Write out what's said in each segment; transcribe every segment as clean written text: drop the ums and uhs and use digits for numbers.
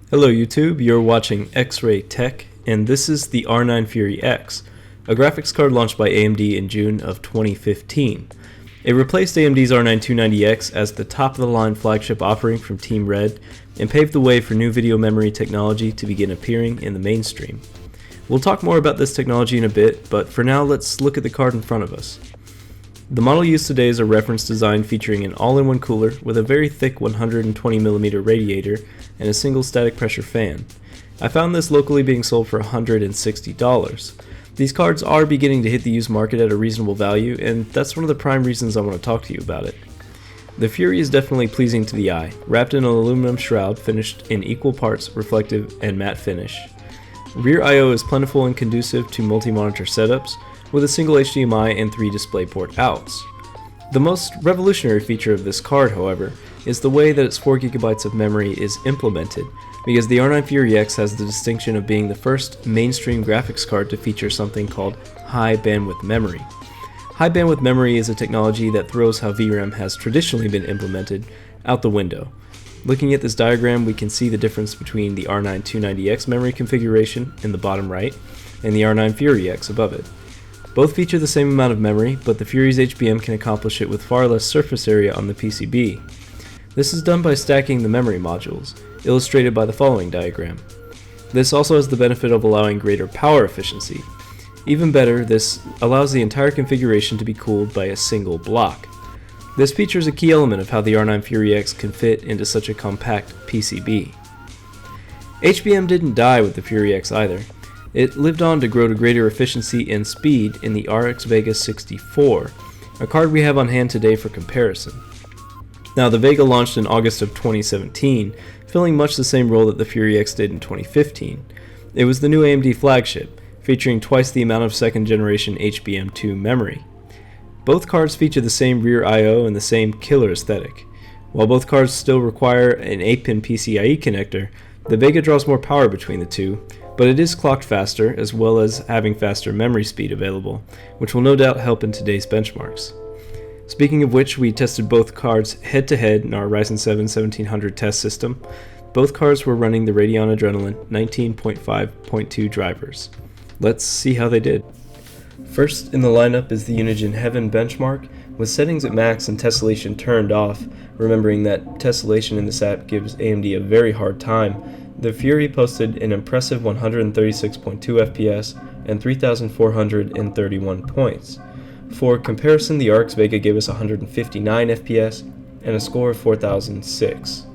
Hello YouTube, you're watching X-Ray Tech, and this is the R9 Fury X, a graphics card launched by AMD in June of 2015. It replaced AMD's R9 290X as the top-of-the-line flagship offering from Team Red, and paved the way for new video memory technology to begin appearing in the mainstream. We'll talk more about this technology in a bit, but for now let's look at the card in front of us. The model used today is a reference design featuring an all-in-one cooler with a very thick 120mm radiator and a single static pressure fan. I found this locally being sold for $160. These cards are beginning to hit the used market at a reasonable value, and that's one of the prime reasons I want to talk to you about it. The Fury is definitely pleasing to the eye, wrapped in an aluminum shroud finished in equal parts reflective and matte finish. Rear I/O is plentiful and conducive to multi-monitor setups, with a single HDMI and 3 DisplayPort outs. The most revolutionary feature of this card, however, is the way that its 4GB of memory is implemented, because the R9 Fury X has the distinction of being the first mainstream graphics card to feature something called high bandwidth memory. High bandwidth memory is a technology that throws how VRAM has traditionally been implemented out the window. Looking at this diagram, we can see the difference between the R9 290X memory configuration in the bottom right and the R9 Fury X above it. Both feature the same amount of memory, but the Fury's HBM can accomplish it with far less surface area on the PCB. This is done by stacking the memory modules, illustrated by the following diagram. This also has the benefit of allowing greater power efficiency. Even better, this allows the entire configuration to be cooled by a single block. This feature is a key element of how the R9 Fury X can fit into such a compact PCB. HBM didn't die with the Fury X either. It lived on to grow to greater efficiency and speed in the RX Vega 64, a card we have on hand today for comparison. Now, the Vega launched in August of 2017, filling much the same role that the Fury X did in 2015. It was the new AMD flagship, featuring twice the amount of second generation HBM2 memory. Both cards feature the same rear I/O and the same killer aesthetic. While both cards still require an 8-pin PCIe connector, the Vega draws more power between the two, but it is clocked faster, as well as having faster memory speed available, which will no doubt help in today's benchmarks. Speaking of which, we tested both cards head-to-head in our Ryzen 7 1700 test system. Both cards were running the Radeon Adrenalin 19.5.2 drivers. Let's see how they did. First in the lineup is the Unigine Heaven benchmark, with settings at max and tessellation turned off, remembering that tessellation in this app gives AMD a very hard time. The Fury posted an impressive 136.2 FPS and 3,431 points. For comparison, the RX Vega gave us 159 FPS and a score of 4,006.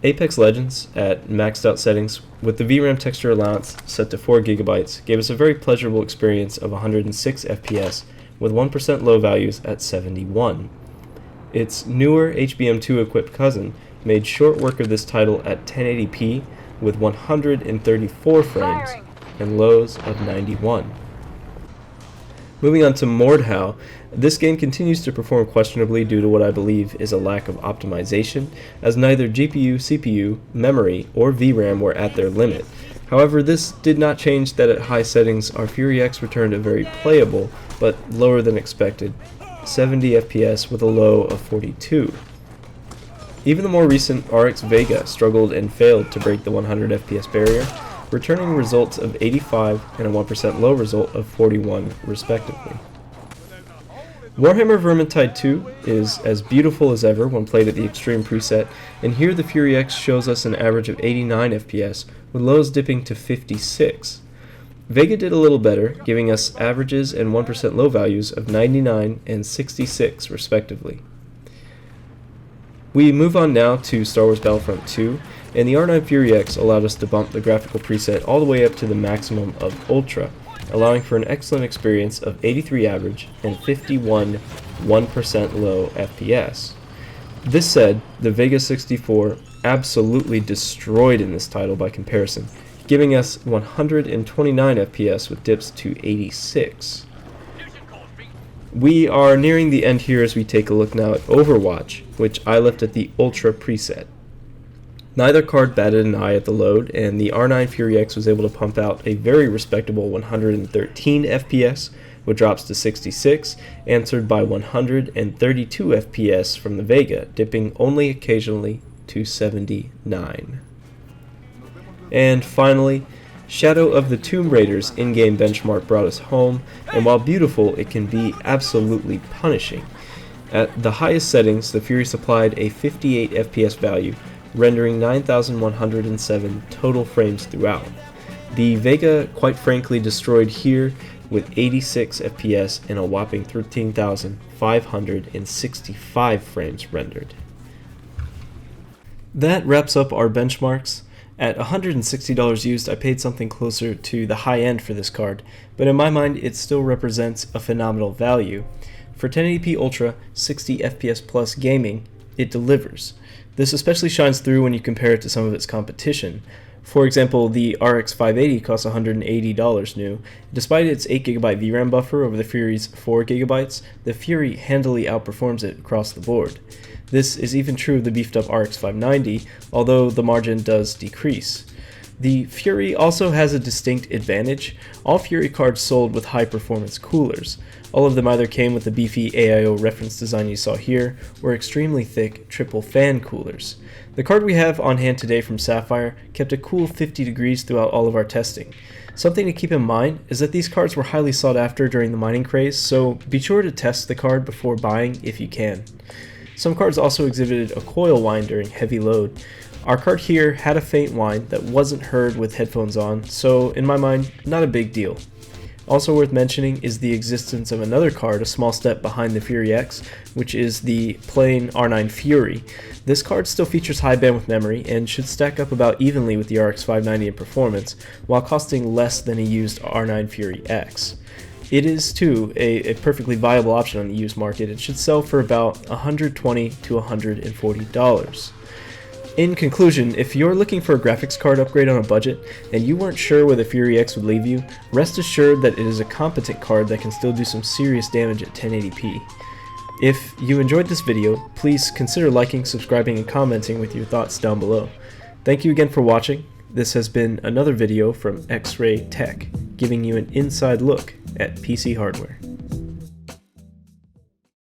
Apex Legends, at maxed out settings, with the VRAM texture allowance set to 4GB, gave us a very pleasurable experience of 106 FPS with 1% low values at 71. Its newer HBM2 equipped cousin made short work of this title at 1080p with 134 frames and lows of 91. Moving on to Mordhau, this game continues to perform questionably due to what I believe is a lack of optimization, as neither GPU, CPU, memory, or VRAM were at their limit. However, this did not change that at high settings our Fury X returned a very playable, but lower than expected, 70 FPS with a low of 42. Even the more recent RX Vega struggled and failed to break the 100 FPS barrier, returning results of 85 and a 1% low result of 41 respectively. Warhammer Vermintide 2 is as beautiful as ever when played at the Extreme preset, and here the Fury X shows us an average of 89 FPS, with lows dipping to 56. Vega did a little better, giving us averages and 1% low values of 99 and 66 respectively. We move on now to Star Wars Battlefront 2, and the R9 Fury X allowed us to bump the graphical preset all the way up to the maximum of Ultra, allowing for an excellent experience of 83 average and 51 1% low FPS. This said, the Vega 64 absolutely destroyed in this title by comparison, giving us 129 FPS with dips to 86. We are nearing the end here as we take a look now at Overwatch, which I left at the Ultra preset. Neither card batted an eye at the load, and the R9 Fury X was able to pump out a very respectable 113 FPS, with drops to 66, answered by 132 FPS from the Vega, dipping only occasionally to 79. And finally, Shadow of the Tomb Raider's in-game benchmark brought us home, and while beautiful, it can be absolutely punishing. At the highest settings, the Fury supplied a 58 FPS value, rendering 9,107 total frames throughout. The Vega quite frankly destroyed here with 86 FPS and a whopping 13,565 frames rendered. That wraps up our benchmarks. At $160 used, I paid something closer to the high end for this card, but in my mind it still represents a phenomenal value. For 1080p Ultra, 60 FPS plus gaming, it delivers. This especially shines through when you compare it to some of its competition. For example, the RX 580 costs $180 new. Despite its 8GB VRAM buffer over the Fury's 4GB, the Fury handily outperforms it across the board. This is even true of the beefed up RX 590, although the margin does decrease. The Fury also has a distinct advantage. All Fury cards sold with high performance coolers. All of them either came with the beefy AIO reference design you saw here, or extremely thick triple fan coolers. The card we have on hand today from Sapphire kept a cool 50 degrees throughout all of our testing. Something to keep in mind is that these cards were highly sought after during the mining craze, so be sure to test the card before buying if you can. Some cards also exhibited a coil whine during heavy load. Our card here had a faint whine that wasn't heard with headphones on, so in my mind, not a big deal. Also worth mentioning is the existence of another card a small step behind the Fury X, which is the plain R9 Fury. This card still features high bandwidth memory and should stack up about evenly with the RX 590 in performance, while costing less than a used R9 Fury X. It is, too, a perfectly viable option on the used market and should sell for about $120 to $140. In conclusion, if you're looking for a graphics card upgrade on a budget and you weren't sure where the Fury X would leave you, rest assured that it is a competent card that can still do some serious damage at 1080p. If you enjoyed this video, please consider liking, subscribing, and commenting with your thoughts down below. Thank you again for watching. This has been another video from X-Ray Tech, giving you an inside look at PC hardware.